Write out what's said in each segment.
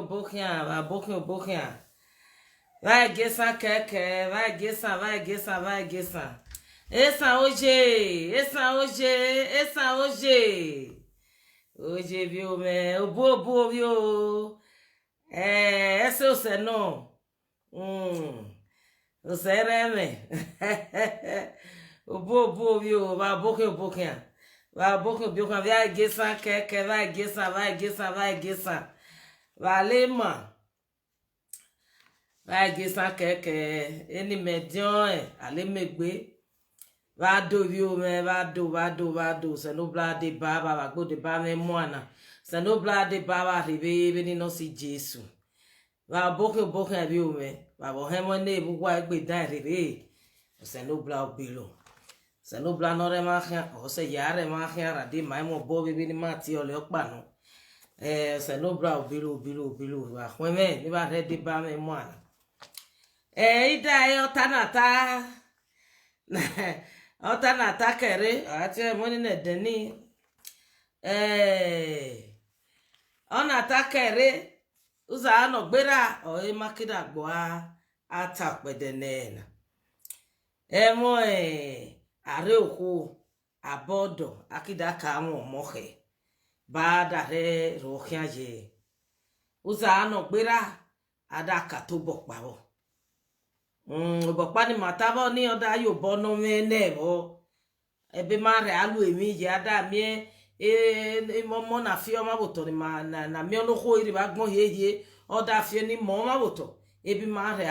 boquinha. Vai, Guessa, quer. Vai, Guessa. Essa hoje. Hoje, viu, o bobo, viu? Esse é o senão. O sereme. O bobo, viu? Vai, boquinha. Vai, Guessa, quer. Vai, Guessa. Vai, mano. Vai, Guessa, quer. Ele medião, ali me gbe. Va do viu me va do se no bla de baba va go de ba me moana se no bla de baba ribe ni no si Jesu va boke viu me va bo hemo ne bu wa gbe dan ribe se no bla obilo se no bla no re ma khan o se ya re ma khan ra de mai mo bo bi ni ma ti o le opa no se no bla obilo va hwen me ni va re de ba me moana ida e otanata Ota na takere ati money na deni ona takere uza ano gbera o e makida gbo ata pedenena mo are oku abodo akida ka won mohe ba da re ro kiaje uza ano gbera adaka to bokpa bo bokpa ni matabo ni oda yo bono me nebo ebe mare alu emi je ada mi mo na fi o ma boto ni ma na mi ono ko iri ba gbon yeye oda fi ni mo ma boto ebi mare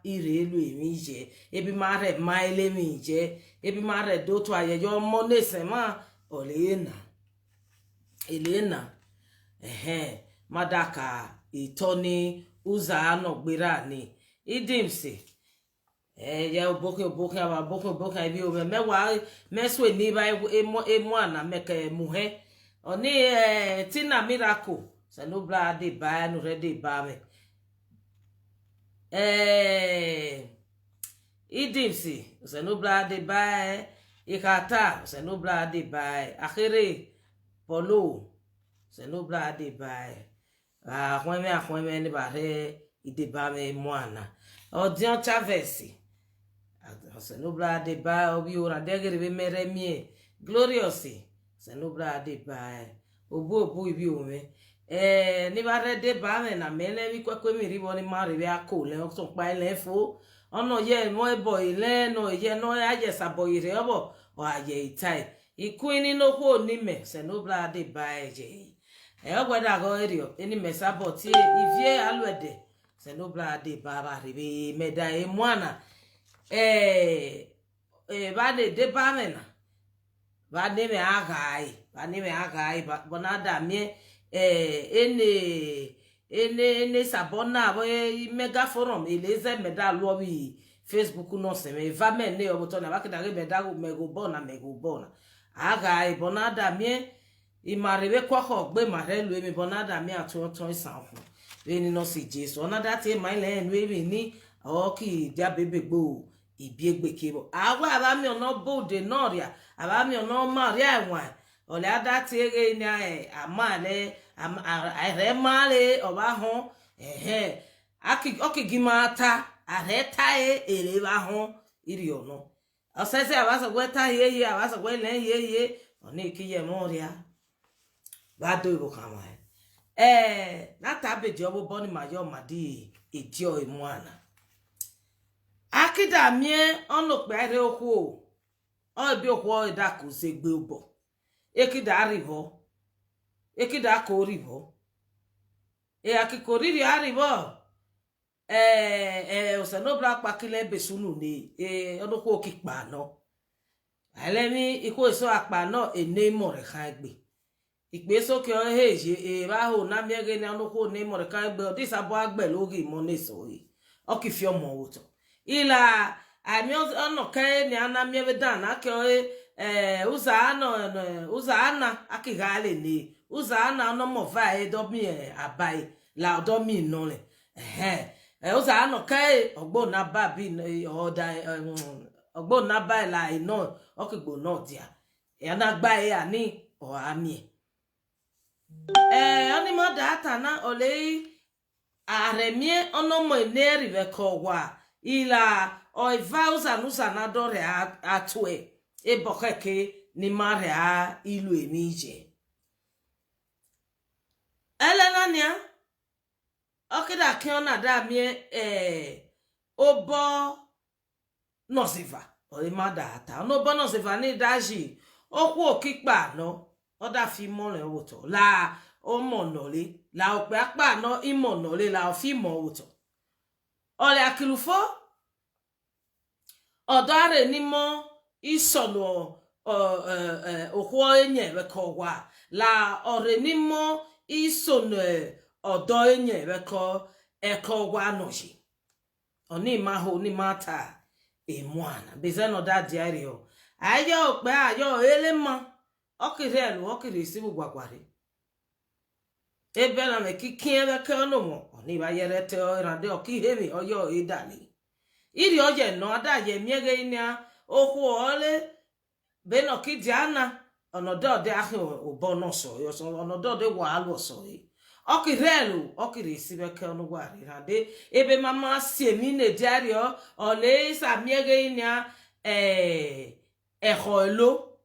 ire elu emi je ebi mare maile mi je ebi mare do to ayeyo mo nese ma elena madaka itoni uza no gbera ni idimse ya boke bi o me wa meswe ni ba emo ana meke muhe oni tina miracle se no bla de ba no re de ba me idimsi se no bla de ba ikata se no bla de ba akere polo se no bla de ba ahwen me ni ba re ide ba me mo ana odion chavesi se no bla de ba obi ora degere be mere mie glorious se no bla de ba obu ibi o me ni ba re de ba me na me le mi kwekwe mi ri bo ni ma re ako le so pa ile fo ono ye mo e boy le no ye no aje sa boy re obo o aje itai ikwini no ko ni me se no bla de ba je ogweda go erio eni me sabo ti ivie alwede se no bla de ba ba re meda e mwana va de ba mena va de me agai bonada mie ene sabona bo mega forum eleze meda lo bi Facebook no se me va me ne oboto na va ke da meda go mego bona agai bonada mie imarebe kwako gbe mare lu emi bonada mie atun isan fun we ni no si Jesu onada ti mai le enu emi ni oki dia bebegbo ibiegbe kebo awa abami ono bode noria abami ono maria enwa ole adati ege ni amale are male oba ho okigimata are tae ele ba ho iri ono osese abaso gweta yeye abaso gwele yeye oni kiye moria bado ibo kama na tabe jobo boni mayo madi edio imwana akida mie ono pere oku o bi oku da ku se gbe obo ekida aribo ekida ko ribo akiko riri aribo o se no bla pa kile besunu ni ono ko kipa no alemi iko eso apa no ene mo re kan gbe ipe soke o heje ba ho na miege ni ono ko ne mo re kan gbe disabo agbe logi mo ne so yi o ki fi omo wo to ila ami ono ke ni ana miebe dan ake uza ana akigale ni uza ana no mo va do mi abai la do mi no le uza ano ke ogbo na ba bi oda ogbo na ba la ino okigbo no dia na gba ani o ami oni mo data na ole aremie onomo eneri vekowa ila oivausa nusa dore atwe ebokeke ni mare a ilu emije elenania okida kiona da mie obo nosiva olimada ata obo nosiva ni daji okwu okikpa no oda fi mole woto la omonole la ope apa no imonole la ofi mo woto ole akilufo odare ni mo isono okwo enye bekowa la ore ni mo isono odo enye beko ekowa noji oni maho ni mata emwana bezeno da diario ayo pe ayo elema okirelu okirisibu gwagware ebela me kikin beke no mo oni ba yere te orande okihemi oyo idali iri oje no ada ye miege inia okwu ole beno kidiana onodo de ahi obono so yo so onodo de wa alu so yi okirelu okirisibe ke no gware rande ebe mama siemi ne diario ole sa miege inia eholo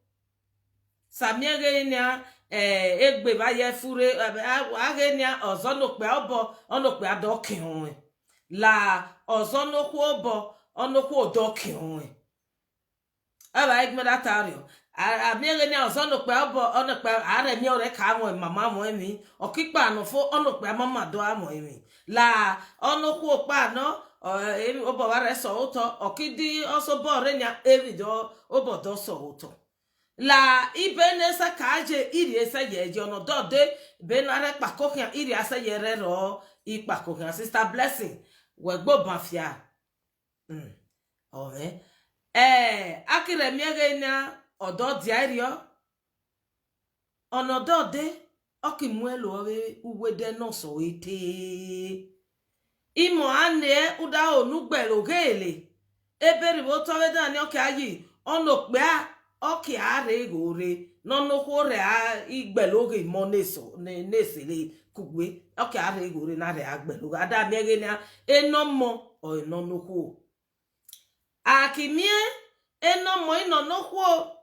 sa miege inia egbe ba ye fure agenia ozonokpe obo onokpe adokin onwe la ozonokwu obo onokwu odokin onwe aba igmeda tario amiegenia ozonokpe obo onokpe aremi ore ka mo mama mo emi okikpa no fo onokpe mama do amo emi la onokwu opa no obo ware so uto okidi oso bo renya evido obodo so uto la ibene sa kaje iri ese yeje ono dode benare pakokia iri ase yere ro ipakokia sister blessing we gbo bafia ore akire miege na odo diario ono dode okimuelo owe uwede no so ite imo ane uda onugbelo gele eberi bo to weda ni okayi ono pe oki are gore no no hore a igbeloge moneso nesele kugwe oki are gore na re agbeloge ada miege na enomo o enono ho akimie enomo inono ho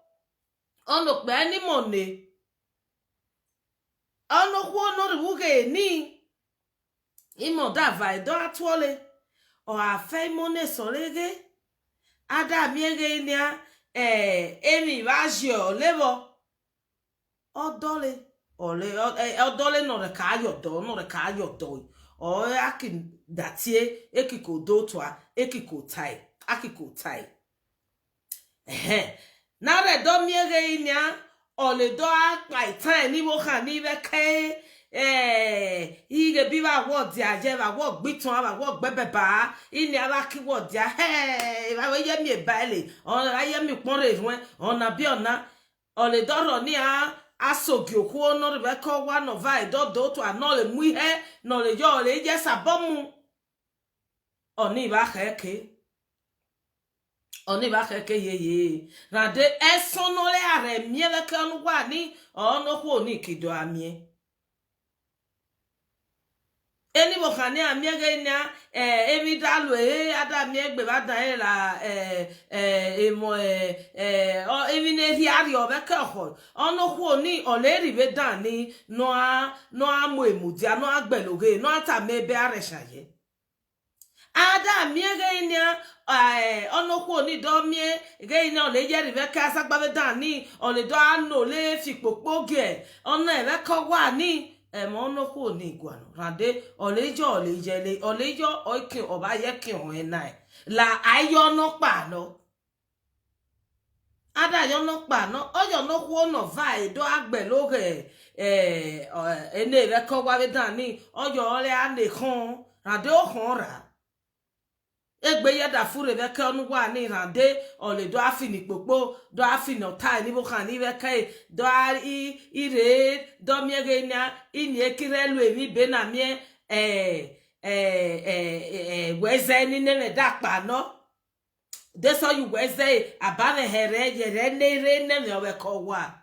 ono pe ni mone ono ho no ruge ni imo da vai do atwole o afa moneso lege ada miege na emi vagio levo odole odole no re ka yo do o akin datie ekiko do twa ekiko tai na re do miege inia ole do apa tai ni wo kan ni be ke ige biwa wo dia je ba wo gbitun ba wo gbebeba ini ara ki wo dia ba we ye mi ebale on aye mi pon re run ona bi ona ole doro ni asogi oku ono be ko wa no vai do to ana le mu he no le yo le je sabomu oni ba keke ye rade esono le are mi le kan wa ni ono ku oni kido amie eni bo khani amiege na emi dalu ada mi egbe ba dan la emo o emi ne ri ari obe ke ho ono ku oni oleri be dan ni no amo emudia no agbeloge no ata mebe areshaye ada miege na ono ku oni do mie ge ina ole je ri be ka sagba be dan ni ole do ano le fi popoge ono e be ko wa ni emono ko ni gwanu rade olejo oike oba ye ki won nai la ayo no pa no ada yo no pa no oyo no ko no vai do agbe loge ene re ko wa be dan ni oyo ore ane kan rade o kan ra egbe ye da fure be ke onu wa ni rade ole do afini popo do afini ota ni bo kan ni be kai do ire do miege na ini ekirelu emi be na mie weze ni ne da pa no de so you weze abave here ye re ne me owe ko wa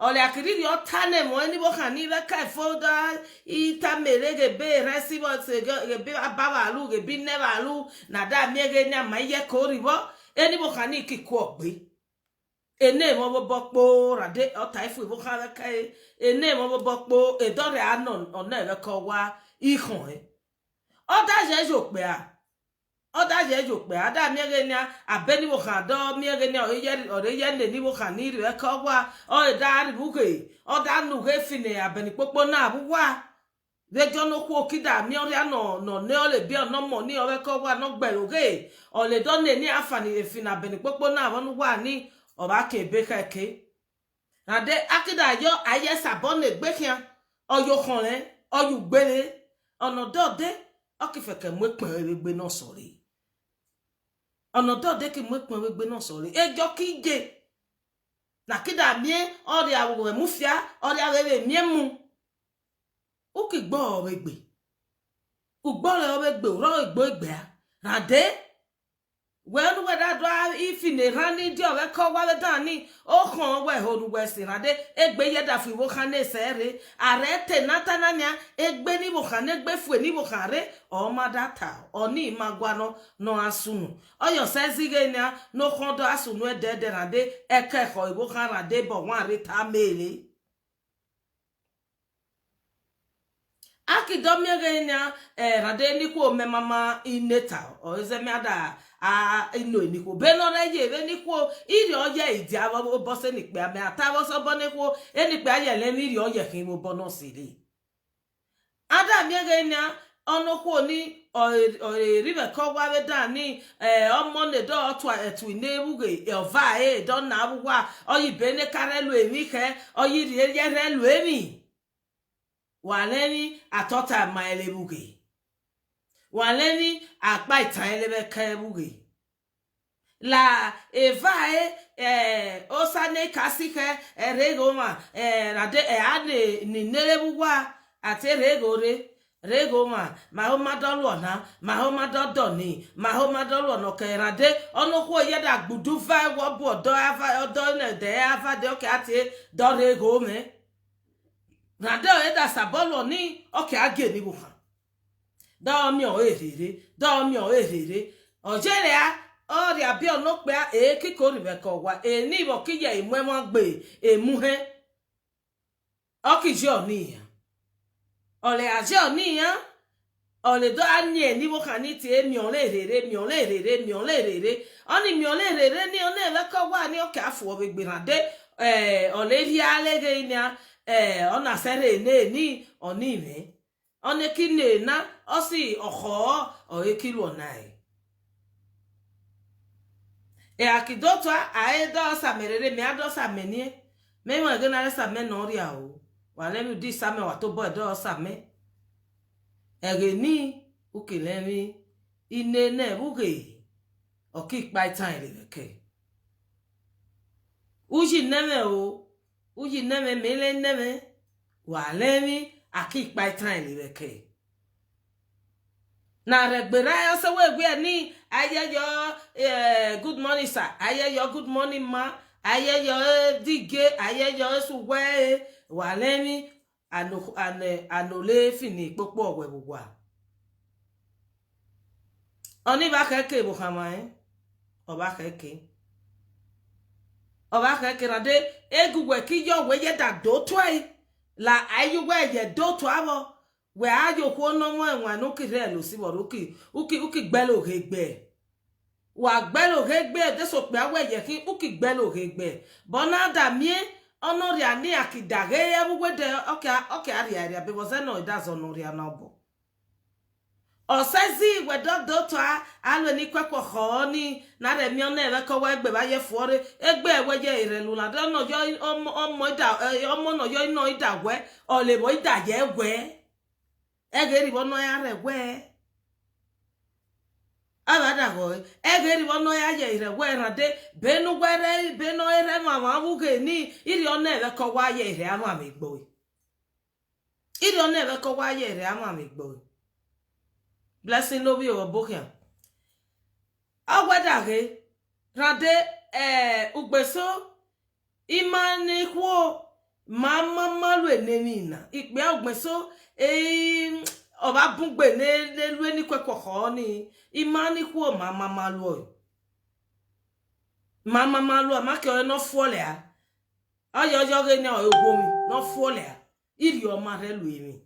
ole akiri yo tane mo ni bo kan ni be kai foda ita mere ge be resibo se ge be ababa lu ge bi never lu na da mi ge ni ma ye ko ribo eni bo kan ni ki ko gbe ene mo bo po rade o ta ifu bo kan kai ene mo bo po e do re anon ona be ko wa ikon e o da je jo pe a oda je jo pe ada mi ge ni abeni bo kan do mi ge ni o ye le ni bo kan ni re ko wa o da ri bu ke oda nu ge fine abeni popo na bu wa de jo no ku okida mi ori ano no ne o le bi ono mo ni o re ko wa no gbe oge o le do ne ni afani e fina abeni popo na wonu wa ni o ba ke be keke ade akida yo aye sabon le gbe kian o yo kan re o yu gbere ono do de o ki fe ke mo pon egbe na sori ono do de ki mo pon egbe na sori ejo ki je na kida mi ori awo mu fia ori awe mi mu o ki gbo egbe o gbo le egbe ro egbo egbe ade well whether do if in a running di ore ko wa dani o kan we horu we si ade egbe yeda fi wo kan ne sere arete natanania egbe ni wo kan egbe fu ni wo kan re o ma data oni magwano no asunu oyo sezige na no kan do asunu e de ade ekeko iwo kan ade bo wan re ta mele akidomie na rade ni ko me mama ineta o ze me ada ino ni ko be no reje be ni ko iri oye idi awo bo se ni pe ame atawo so bo ni ko eni pe ayele ni iri oye kin mo bo no sire ada mi ge na ono ko ni o ribe ko wa be da ni omo ne do etu ne buge ova do na buwa oyi be ne karelu emi ke oyi ri ye relu emi waleni atota maele buge waleni apa itan elebe ka buge la evae osane kasike regoma rade ade ni nerebugwa ate regoma mahoma dolona mahoma dodoni mahoma dolono ke rade onokwo yeda gbudu va wo bo do ava odo ne de ava de oke ate do regome rade eda sabolo ni oke age ni bu kan do mi o erere ojere a ori abi onokpe e kiko ribe ko wa e ni bo kiye imwe mo gbe emuhe okiji oni ya ole aje oni ya ole do anye ni bo kan ni ti mi o le rere oni mi o le rere ni one le ko wa ni oke afu obegbe rade ole ri alege ni ona sere ni oni me one kine na osi oho o ekiru onai akidotwa aedo samerere mi ado samenie me mo gena re same no ri awo wale mi di same wa to bo do same egeni ukile mi ine ne buge okikpa itan ile ke uji neme mele neme wale mi akikpa itan ile ke na regbera yo se we gbe ni ayeyo good morning sir ayeyo good morning ma ayeyo dige ayeyo suwe walemi anole fini popo owe bugwa oni ba keke bo kama oba keke rade egugwe ki yo we ye da do twai la ayuwe ye do twabo we ayo ko no mo enwan no kire lo si bo uki gbelo regbe wa gbelo regbe de so pe awe ye ki uki gbelo regbe bona da mie onori ani akidage ye we de okay ari be was no that's onori anobo osezi we do to alo ni kwekwo ho ni na re mi ona e ko wa egbe ba ye fuore egbe we ye irelu la do no yo omo no yo no idagwe o le bo idaje we egeri bono ya regwe abada go egeri bono ya ye regwe rade benu gwere beno ere mama buge ni iri ona ebe ko wa ye ere ama me gbo iri ona ebe ko wa ye ere ama me gbo blessing no bi o bokian agwada ge rade ugbeso imani kwo mama malu enemi na ikpe ogbeso oba bungbe ne lu eni kwekwo ni imani ku mama malu amake o no fole a oyo ge ni ogbo mi no fole a iri o ma re lu emi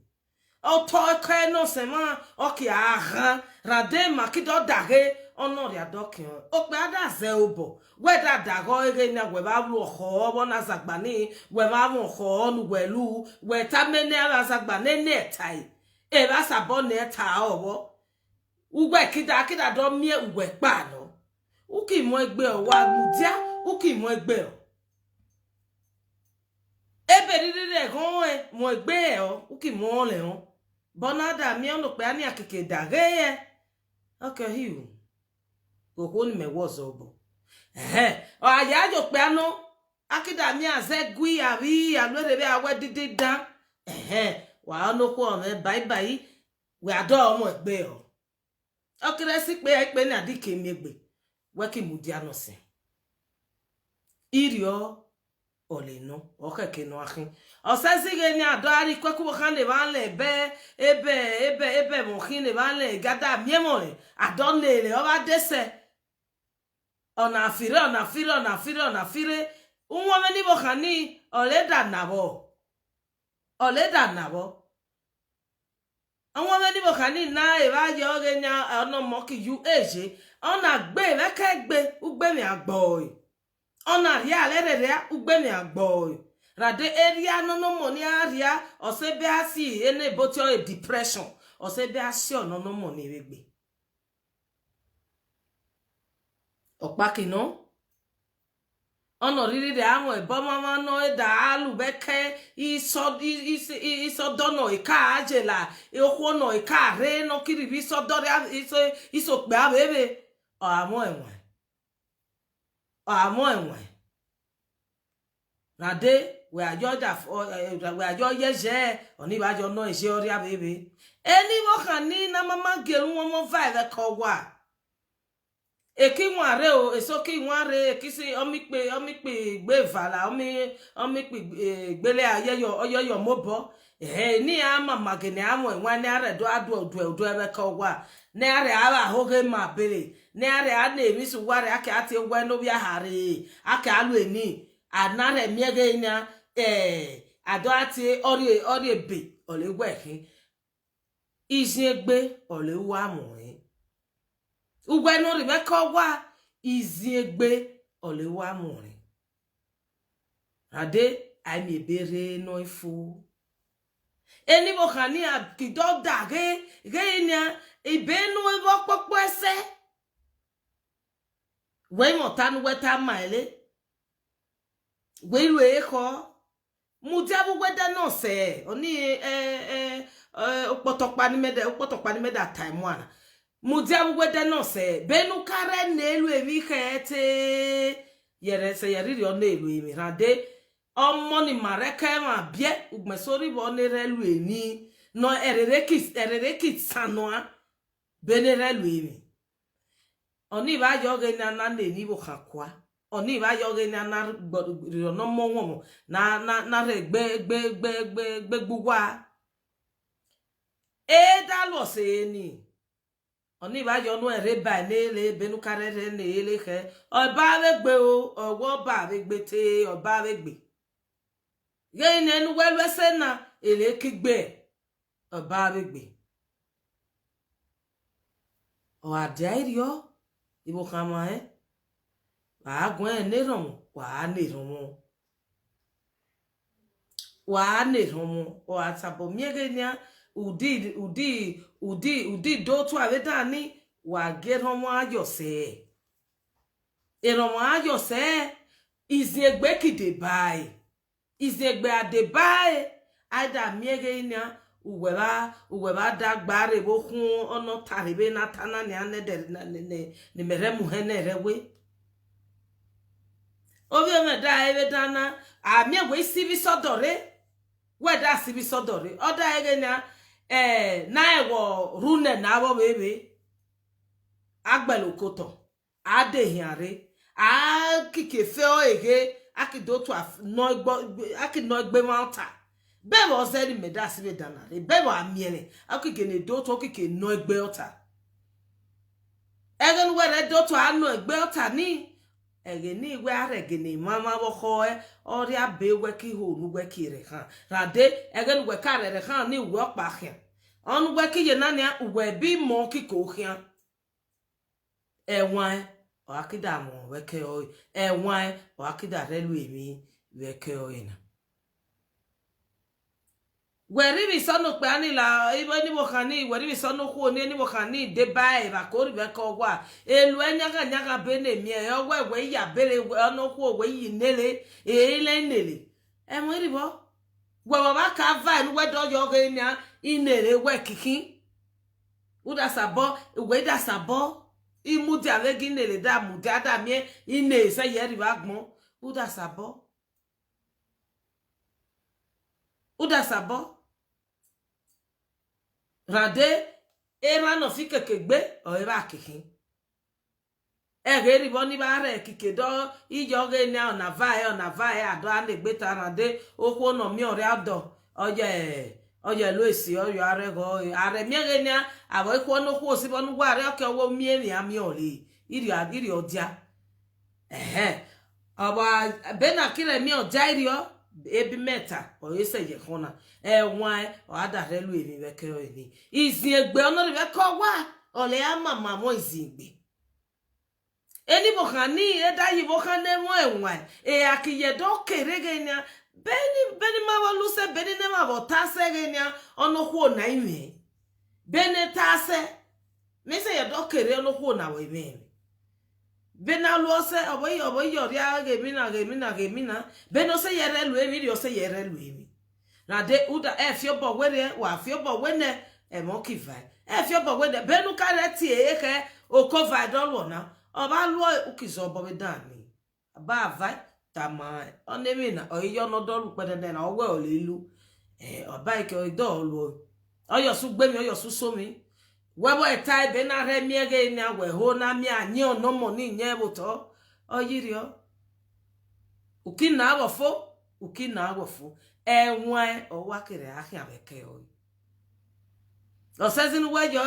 o to ka no se ma o ki aha rade ma ki do dage ono ri adokin o pe ada ze obo we da dago ege na we ba lu ho bo na zagba ni we ba mu ho nu we lu we ta me ne ara zagba ne ne tai e ba sa bo ne ta obo ugwe kida do mie ugwe pa no uki mo egbe o wa gudia uki mo egbe o ebe rire gon e mo egbe o uki mo le o bonada mi ono pe ani akeke dage ye okay hiu koko ni me wozo bo o aya jo pe ano akida mi azegui abi alwere be awe didi dan wa no ko me bye bye we ado mo egbe o okere si pe ni adike mi egbe we ki mu dia no se irio ole no o keke no akin o se si ge ni ado ari kweku kan le ba le be ebe mo kin le ba le gada miemo le ado le o ba dese ona fire unwo me ni bo kan ni ole da nabo àwọn me ni bo kan ni na e ba yo ge nya ono mo ki yu eje ona gbe me ke gbe ugbe mi agbo ona ri ale re ugbe mi agbo rade area no mo ni area o se be asi ene botio e depression o se be asi no mo ni regbe opa kino ono riri de awon ebo mama no e da alu beke iso dono e ka ajela e okwo no e ka re no kiri bi so dore iso pe abebe o amo enwe rade we ajo yeje oni ba jo no ise ori abebe eni mo kan ni na mama geru won mo vibe ko wa eki nware o esoki nware ekisi omipe gbe vala omipe gbele ayeyo oyoyo mobo ni ama magene amo enwa ni are do adu ebe ka ogwa ni are ara hoge ma bele ni are ana emi su ware aka ati egwa no bia hare aka alu eni anare miege nya ado ati ori ebe olegwe hin isin egbe olewa mo ugwe no Rebecca wa izi egbe olewa morin ade ai mi bere no ifu eni bo kan ni akido dage nya ibenu ibo popo ese we mo tanu weta maile we lu eko mu diabu weda no se oni opotopa ni meda time one mudia bugwede no se benu kare nelu emi khete yere se yariri ono elu emi rade omo ni mareke ma bie ugmesori bo ne relu emi no erere kit sanoa benere lu emi oni ba yoge na ni bo kakwa oni ba yoge na no mo na re gbe gbugwa e da lo se ni oni ba yo no ere ba le benu karere ne le ke oba we gbe o owo ba we gbe te oba we gbe ye ni enu welu ese na ele kigbe oba we gbe o adairio ibo kama wa gun ne ron wa ne ron o atabo miege nya udi do to aveda ni wa gero mo ayose ero mo ayose izegbe kide bai izegbe ade bai ada miege nya uweba da gbare bokun ono taribe na tana ni anede ni meremu hene rewe obi me da eveda na amiegwe sibi sodore weda sibi sodore oda ege na na ewo rune na abo bebe agbelokoto adehiare a kike fe o ege akido to no egbe mata be wo se ni meda si be dana be wo amiele akigene do to kike no egbe ota egen were do to anu egbe ota ni egeni we aregene mama wo ho ori abe we ki ho nu we ki re kan rade egen we ka re kan ni we opa khian onu we ki ye na ni we bi mo ki ko khian ewan o akida mo we ke o ewan o akida re lu emi we ke o ina weri bi sonu pe ani la ibo ni mo kan ni weri bi sonu ku oni ni mo kan ni de bai ba ko ri be ko wa elu enyaga be na mi e o we ya bere onu ku we yi nele e ile nele e mo ri bo we ba ka va ni we do yo ge ni inere we kikin uda sabo we da sabo imudi avegi nele da mudi ada mi ine se yeri ba gbon uda sabo rade era no fi kekegbe o eba kikin eri bo ni ba re kike do ijo ge ni ona vai ado anegbe ta rade okwo no mi ore ado oye lo esi oyo arego are mi ge ni abo ekwo no kwo si bo nu gwa re oke owo mi eri ami ole iri odia aba bena kire mi odia iri o ebi meta o yese ye kona wan o ada re lu emi we ke o ni izin egbe ono re ko wa ole amama mo izin egbe eni bo kan ni e da yi bo kan ne mo enwan e akiye do kere ge ni beni ma wo lu se beni ne ma bo ta se ge ni ono ku na ime beni ta se me se ye do kere ono ku na we me bena lo se oboyi ori age mi na beno se yere lu emi ri se yere lu emi na de uda e fi obo were wa fi obo wene e mo kiva e fi obo wene benu ka re ti e ke o cover do lo na oba lo ukizo obo be dan ni ba vai tama onemi na oyo no do lu pede na owe o le lu oba ike o do lu oyo su gbe mi oyo su so mi webo etai be na re miege ni awe ho na mi anyi ono mo ni nye buto oyirio ukina awofo enwan o wakere ahia beke o sezin wejo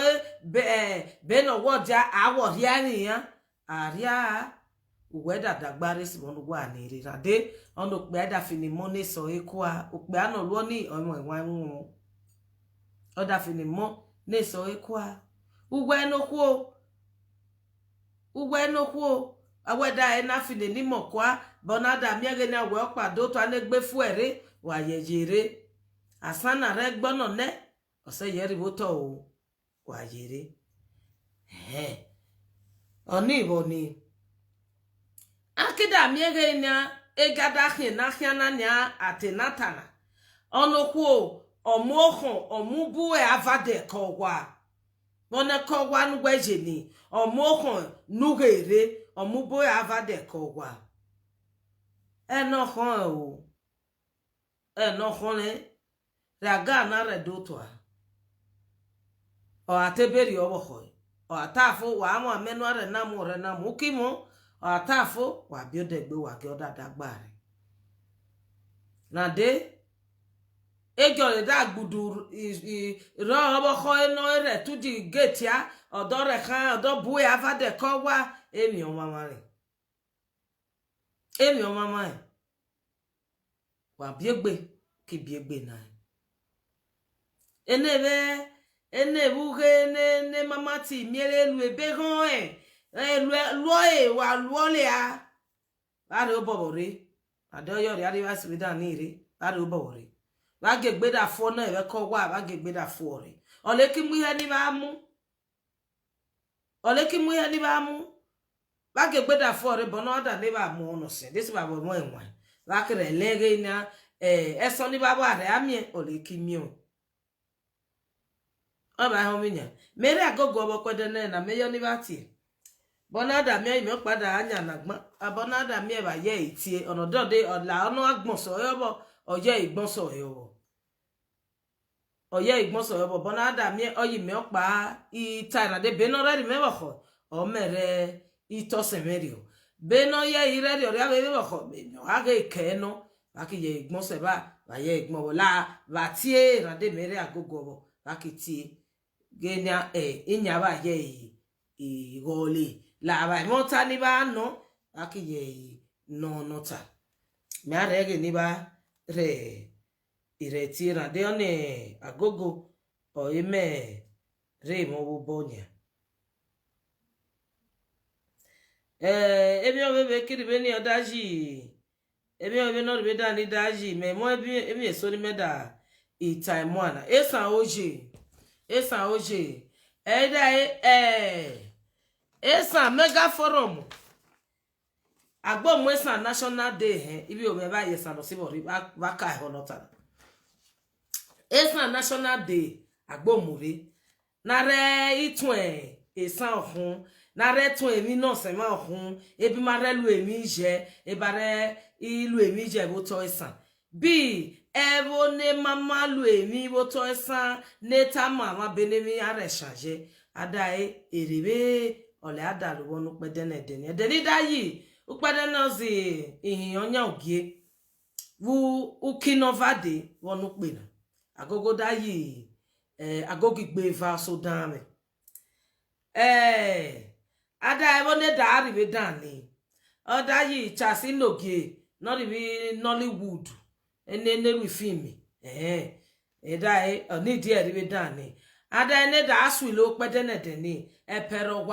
be no woja awo ria ni ya aria uweda dagbare si wonu wa ni ri rade ono pe da fini mo ni so ekwa upe ano lo ni omo enwan won o da fini mo ne so ekwa ugwe no kwo aweda ena fine ni mokwa bonada miege na we opado to anegbe fu ere wa yejere asana re gbono ne ose yeri boto o wa yere oni boni akida miege na egada hin na hiana nya atenatana ono kwo omubu e avade kogwa bona kogwa nugweje ni omohon nugere omubu e avade kogwa eno le raga na redotwa o ateberi oboho o atafo wa amo amenu are na mu kimo o atafo wa biodegbe wa ge odadagbare na de ejore da gbudu ro obo kho eno re tudi gate ya odo re kan odo bu ya fade ko wa emi o mama wa biegbe ki biegbe na buge ne mama ti miele lu ebe gan wa luole a are obobore ade oyo ri ari wasi we dan ni re are obobore ba gegbe da fo na e ko wa ba gegbe da fo re ole ki mu ihe ni ba mu ba gegbe da fo re bono da ni ba mu no se this ba bo mo enwa ba kre lege na eso ni ba ba re ami ole ki mi o ba ho mi nya mere agogo obo kwede na me yo ni ba ti bona da mi mi pada anya na gbon abona da mi e ba ye itie ono do de ola ono agbon so yo bo oye igbonso yo bona da mi oyi mi opa I tara de benora ri me bo o mere ito semerio beno ye ire ri ori ave bo kho me no age ke no aki ye igbon se ba ye igbon bo la va tie rande mere agogo bo aki tie genya inya ba ye I gole la ba monta ni ba no aki ye no nota me arege ni ba re ire tie rande one agogo o ime re mo bo bonya ebi o bebe kiri be ni odaji ebi o be no be da ni daji me mo ebi so ni meda I time one esan oje esan mega forum agbo mo esan national day ibi o be ba yesan lo sibo ri ba ka ho lota esan national day agbo mo re na re itun esan ohun na re tun emi no se ma ohun ebi ma re lu emi je e ba re ilu emi je bo to esan bi evo ne mama lu emi bo to esan ne ta mama benemi are changer adai erebe ole adalu wonu pedene deni deni dayi upedene zi ihin onya ogie wu ukinovade wonu pena agogo dayi agogi gbe va so dame ada evo ne da ribe dani oda yi chasi nogie not even Nollywood ene wi film eda oni die ribe dani ada ene da aswilo pedene deni epero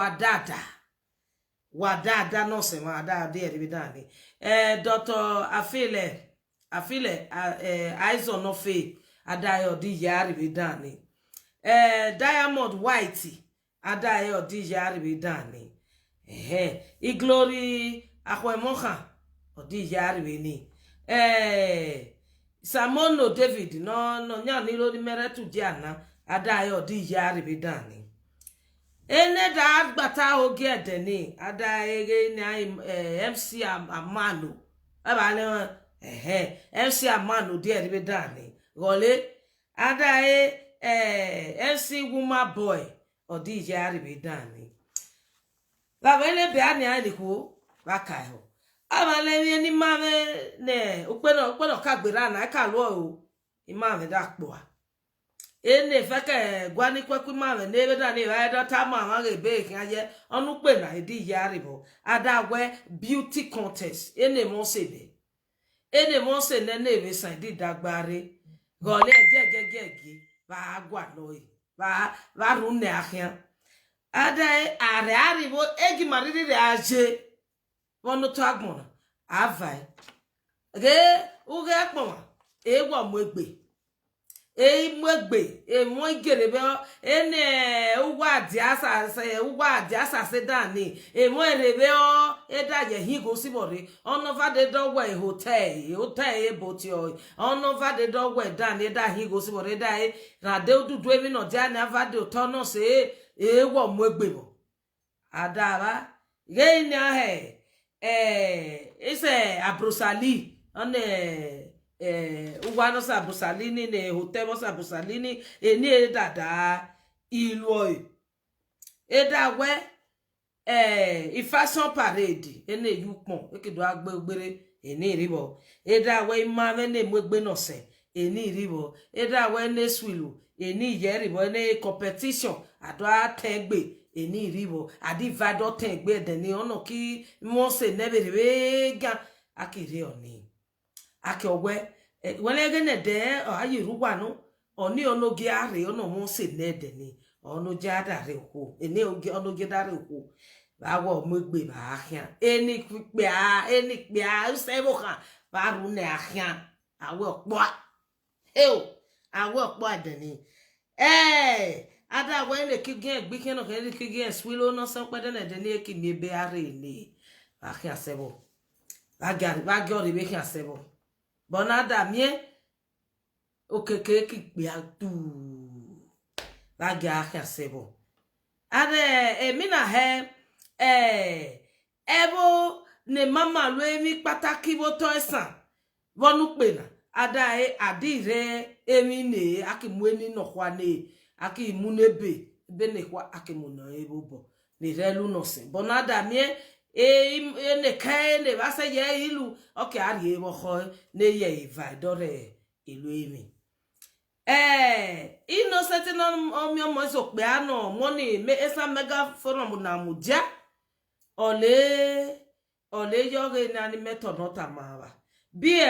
wadada no se ma ada die ribe dani Dr. afile aizo no fe ada yo di ya ribe dani Diamond White ada yo di ya ribe dani Iglori akwemoha odi ya ribe ni Samono David no nya ni lo ni mere tu diana ada yo di ya ribe dani ene da agbata oge edeni ada ege ni MC Amano aba le MC Amano di ribe dani gole ada MC Woman Boy odi ya ribe dani la vele be ani ani ko ba kai ho ama le ni ma ne upeno kagbera na ka lo o ima me da po a ene fe ke gwa ni kweku ma me ne be da ni ba da ta ma ge be kin aye onu pe na idi ya ribo ada we beauty contest ene mo se ne ne be san di dagbare gole gege ba gwa lo yi ba ru ne ahian ada aribo egi mariri re aje wono to agbon avai ge uge akpon ewo mogbe mo gerebe ene uwa diasa se dani mo erebe o edaje higo sibore ono vade dogwe hotel eboti o ono vade dogwe dani eda higo sibore dai rade odudu emi no dia na vade otono se ewo mogbe bo adara ge ni ahe ise abrosali one ugwano sa abusalini ne hotel sa abusalini eni edada ilu oy edawe I fashion parade ene yupon ekedo agbe ogbere eni ribo edawe imame ne mogbe no se eni ribo edawe ne swilu eni yeribo ene competition ado ategbe eni ribo adi vado tegbe deni ono ki mo se nebere ga akire oni akowe wenege ne de ayiruwa no oni onoge are ono mo se nede ni ono jada re ko eni oge onoge dare ko bawo mogbe ba ahia eni pe a sebo kan ba ru ne ahia awe opo awe opo adeni ada we le kigen gbi ken no ken kigen swilo no san pede ne de ni ki mi be are ni ahia sebo ba gari be kan sebo bonada mie okeke ki pe atu ba ahia sebo are mina he ebo ne mama lo emi pataki bo to esan wonu pe na ada adire emi ne akimu eni no kwa ne akimu nebe be ne kwa akimu no ebo bo ni relu no se bonada mie ne kai ne va se ye ilu okay ari mo kho ne ye va dore ilu emi innocent no mi mo so pe ano money me esa mega forum na muja ole yoge na ni method not amawa bi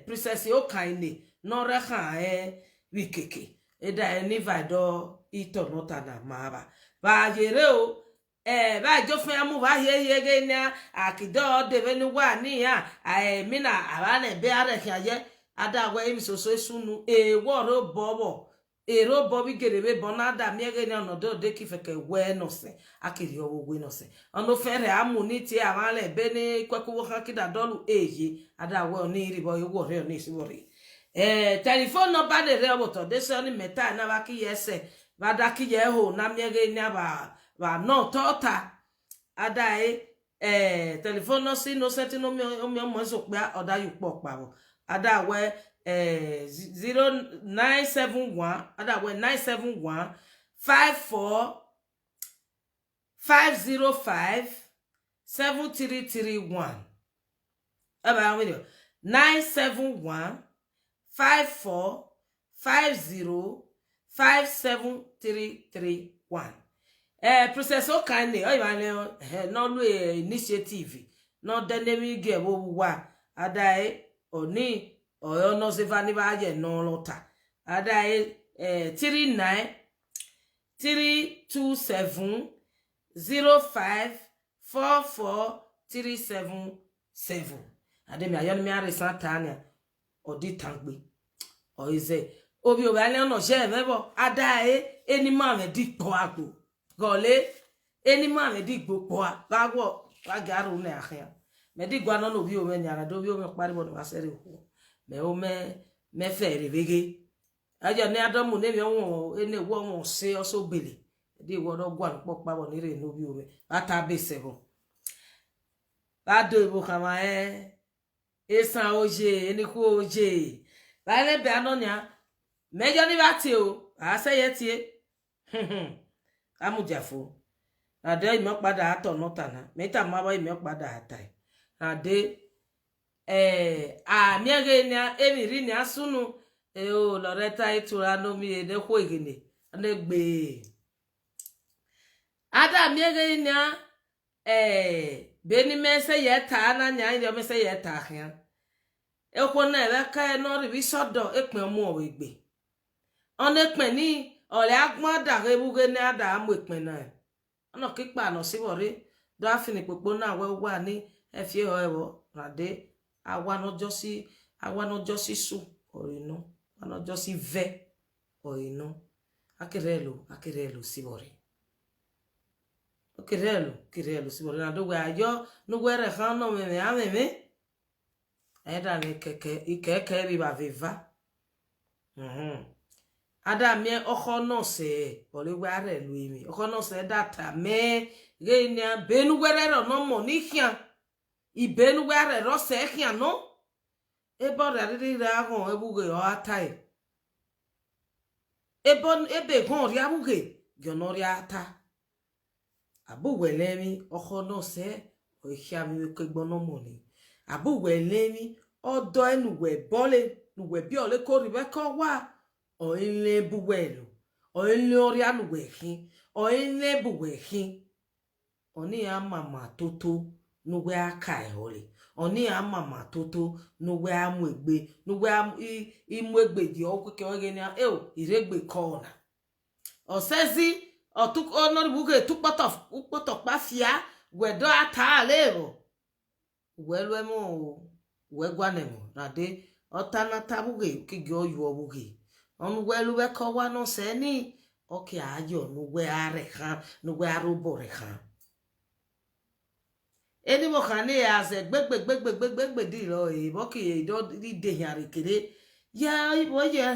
princess o kaine no re khan wikeke eda ni va do ito not na amawa ba yere o ba jo fun amu ba ye ge na akido de benu wa ni ya mi na abane be are kiaye ada we mi so esunu wo ro bobo ero bobi gerebe bonada mi ge na no de ki feke we no se akiri owo we no se ono fere amu ni ti awale be ni kweku wo kan kida dolu eyi ada we ni ri bo wo re ni si wo re telephone number de re obo to de so ni meta na ba ki yese ba da ki ye ho na mi ge ni ba no tota ada telephone no si no set no mi mo so pe oda yu po pa wo ada we 0971 ada we 971 54 505 7331 aba we 971 54 50 57331 process o kan ni o iba le no lu initiative no dynamic ge wo wa ada oni oyo no se vani ba ye no lota ada 39 327 05 44 377 ade mi ayon mi are santania odi tangbe o ize obi o ba le no je mebo ada eni ma me di po agbo gole eni ma me di gbo po ba wo wa garu ne ahia me di gwa no obi o me nyara do obi o me pariwo no asere ho me o me fere vege ajo ne adomu ne mi won ene wo won se oso bele di wo do gwa po pa wo ni re no obi o me ata be sebo ba do ibo kama esan oje eni ku oje ba le be anonya mejo ni ba ti o a se ye ti amujafo ade imo pada ato nota na meta ma ba imo pada atai ade mi ege ni emi ri ni asunu o loreta itura no mi ede ko igene ane gbe ada mi ege ni beni me se ye ta na nya yo me se ye ta hian ekwo na ebe ka no ri bi sodo epin omo o igbe on epin ni ole agbon da rebuge ni ada amu epin na ono kipa no siwore do afini popo na we wa ni efie ho ewo rade awa no josi su orinu ano josi ve orinu akirelo siwore kirelo siwore na do we ayo no we re kan no me ameme eda ni keke bi ba viva ada mi oko no se olewe are lu emi oko no se data me ge ni benu were ro no mo ni kian ibenu were ro se kian no ebo ri ra hon ebuge o atai ebe gon ri abuge gyono ri ata abu welemi oko no se o hia mi ko gbono mo ni abu welemi odo enu we bole nu we bi ole ko ri be ko wa o ile buwelo o ile ori anu we hin o ile buwe hin oni amama toto nu we aka e ole oni amama toto nu we amu egbe nu we imu egbe di o kweke oge ni iregbe kona o sezi o tuk onor buge tukpoto pafia we do ata lero welwe mo we gwanemo rade otana tabuge kigi oyu obuge on welu we ko wa no se ni oke ayo no we are kan no we arobo re kan eni mo kan ni ase gbegbe di lo e bo ki do di de yan rekere ya ibo ye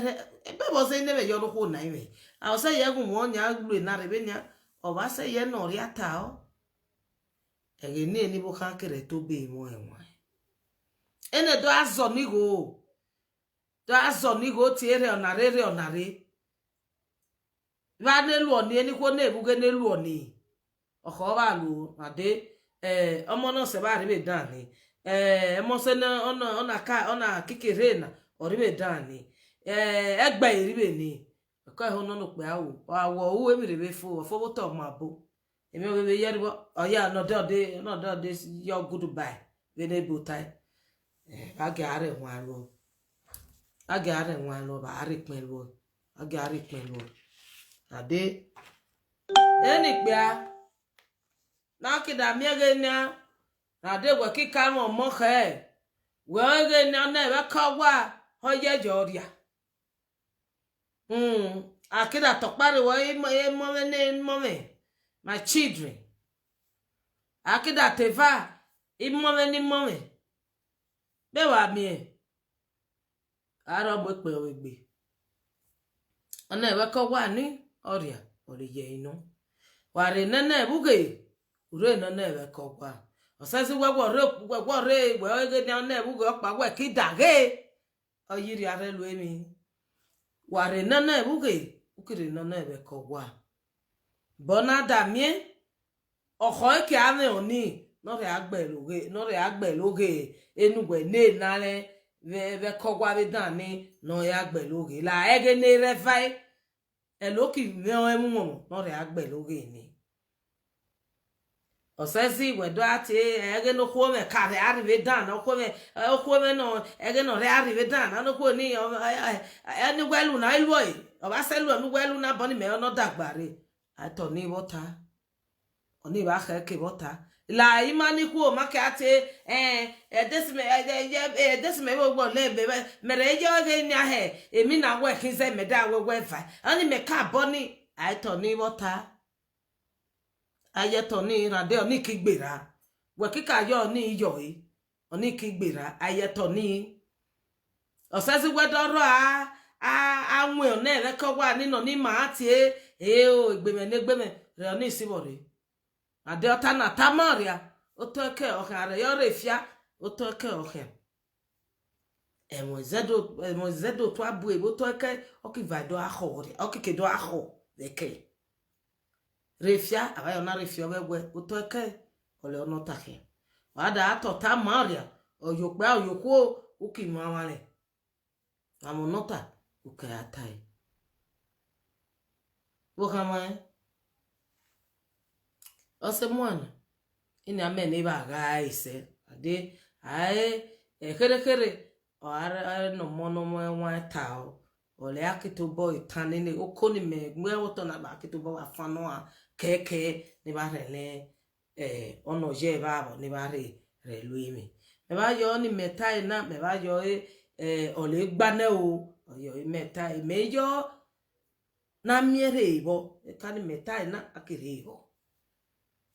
be bo se ne be yo no ko na iwe a o se ye gun mo nya glu na re be nya o ba se ye no ri ata o ege ni eni bo kan kere to be mo enwa ene do azo ni go azo ni go ti ere onare va nelu oni eni ko na ebuge nelu oni oko ba lu ade omo no se ba ribe dan ni emo se na ona kikere na oribe dan ni egba iribe ni ko ho no pe awo o emi ribe fo to ma bo emi o be yeribo oya no de your goodbye we dey bo tai agare wan lo ba ari pin lo agare pin lo ade eni pe na kida miege nya na de we kika mo khe we ge nya na be ka wa ho ye joria akida tokpare we mo my children akida teva ni mo be wa mi aro gbe pe o gbe ona we ka wa ni oria ori ye inu ware nene buge ure nene be ko kwa osasi wegwo re we ge nene buge opa we ki dage oyiri are lu emi ware nene buge ukiri nene be ko kwa bona da mie oho ke ame oni no re agbe loge enugwe ne nale be ko kwa be dani no ya agbe loge la ege ne refai eloki no emu no re agbe loge ni osesi wedo ati ege no ko me ka re arrive dan no ko me no ege no re arrive dan no ko ni eni welu na ilu yi o ba se lu nu welu na boni me no dagbare ato ni wota oni ba khe ke wota la imani ku o ma ke ati desime wo le be me re je ge ni ahe emi na we kin se me da we fa ani me ka boni ato ni wota ayeto ni rade oni kigbera we kika yo ni iyo yi oni kigbera ayeto ni osasi wedoro anwe ona re ko wa ni no ni ma ti o igbeme re oni sibore ade ota na tamaria otoke ohare yo refia otoke ohe emozedo to abu ebo toke okivado ahore okikedo aho deke refia abayo na refia wewe utoke ole onotake wada atota maria oyokwo ukimawale amonota ukayatai wokama ose mwana ini amene ba gaise ade kere o ara no mono mo tao ole akito boy tanene okoni me gbe woto na ba akito boy afano a keke ni ba rele ono je ba ni ba re luimi me ba yo ni metai na me ba yo ole gbane o yo metai me yo na miere ibo ka ni metai na akire ibo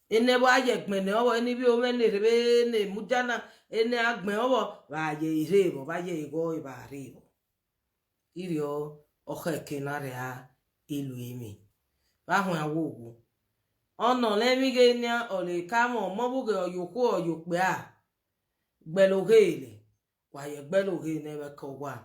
ene bo aye gbene owo ni bi o me ne rebe ne mujana ene agben owo ba ye ire ibo ba ye igo iba re ibo irio ohe kenare a iluimi ba hu awogu ono le mi ge nya ole kamo mobuge oyokwu oyokpe a gbelogele wa ye gbelogele ne be ko wa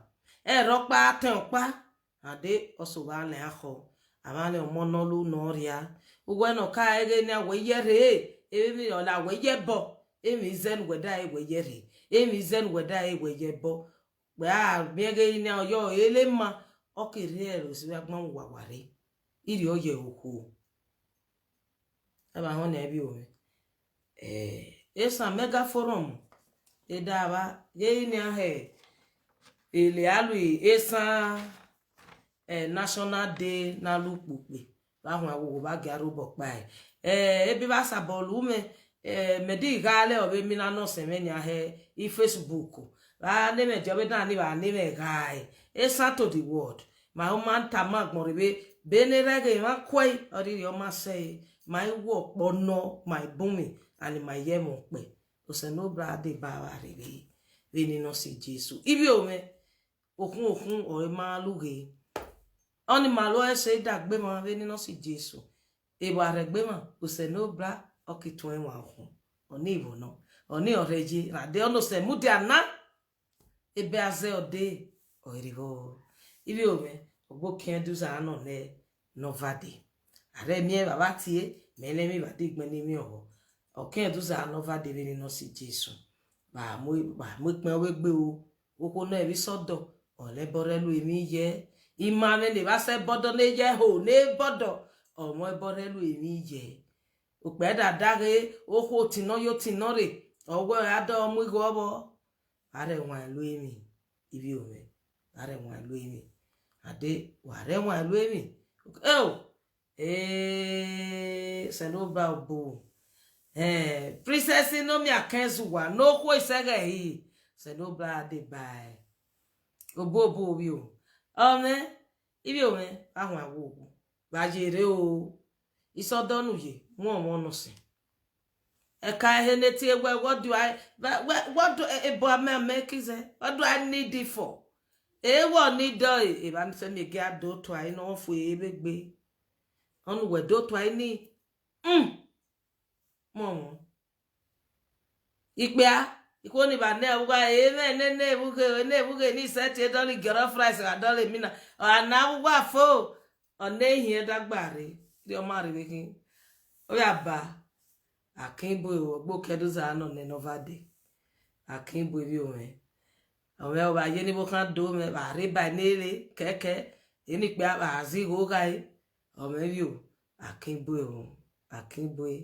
ropa tan pa ade osoba le aho amale omonolu no ria ugwe no ka ege nya we yere emi ola we yebo emi zen weda e we yere emi zen weda e we yebo gbe a biege nya yo elema okiri ero si agbon waware iri oye oku aba ho na bi o esa mega forum edaba ye nya he ele alu esa national day na lupupe ba hu awo ba garu bo pa ebi ba sabolu me di gale obe mi na no se me nya he I Facebook ba ne me jobe dan ni ba ne me gai esa to the world my man tamagbon rebe bene rege ma kwai ori yo ma say my work bono my bumi and my yemo pe o se no bra de ba wa rebe we ni no si Jesus ibi o me okun o ma luge oni malo ese dagbe ma we ni no si Jesus e ba regbe ma o se no bra okitun enwa okun oni ibo no oni oreji rade ono se mudiana ebe aze ode orivo ibi o me ogbo kin du za no ne novade are mi baba tie mele mi ba digbe ni mi owo ọ̀kẹ́ tó sà nova dèbè nínú sí jésù bà mú pẹ́ wé gbé o oko náà ẹ̀rí sọ́dọ̀ ọ̀lẹ́bọ̀rẹ́ ló èmi yẹ ìmàlẹ́ lè bá sẹ́ bọ́dọ̀ ní yẹ hò ní bọ́dọ̀ ọmọ ẹbọ̀rẹ́ ló èmi yẹ òpẹ́ dàdáre oko tìǹà yóò tìǹà rè ọwọ́ adọ́ ọmọ ìgò ọbọ̀ ààrẹ wọn ló èmi ibi òwe ààrẹ wọn ló èmi àdé wàrẹ́ wọn ló èmi ẹ o sẹ́nubà bò princess no mi akenzuwa no ko isege yi sẹ́nubà dé báyìí obo wi o ọmọ ibi òwe àwọn àwọ̀ òkú gbàjèrè o ìsọdọ́nù yìí wọ́n nù sí ẹ̀ka ehene tí egbẹ́ what do ebo amẹ́mẹ́ kíze what do I need it for èèwọ̀ ní dọ́ ìbánisẹ́ mi gẹ́ àdótò àyè náà fún ebe gbé ọ̀nù wẹ̀dótò àyè ní mọ̀ wọ́n ìpè á ìkó ní ìbànú ẹ̀wúgbà èèmẹ́ ní èbúkẹ́ ní ìsẹ́tì ẹ̀dọ́lì gẹ̀rọ́ fúráìsì àdọ́lì mìíràn ọ̀nà àwùgbà fò ọ̀nà èhìn ẹ̀dàgbà rẹ̀ rí ọmọ rẹ̀ wíkí ó yà bá akínbó ìwọ̀gbó kẹdùsà náà ní novade akínbó ibi òun àwọn ọba ayé níbo kan dó mẹ bàrí báyìí nílé kẹ̀kẹ́ ẹni pé àzí ìhóga yìí ọmọ ẹbí o akínbó ìwọ̀n akínbó yìí.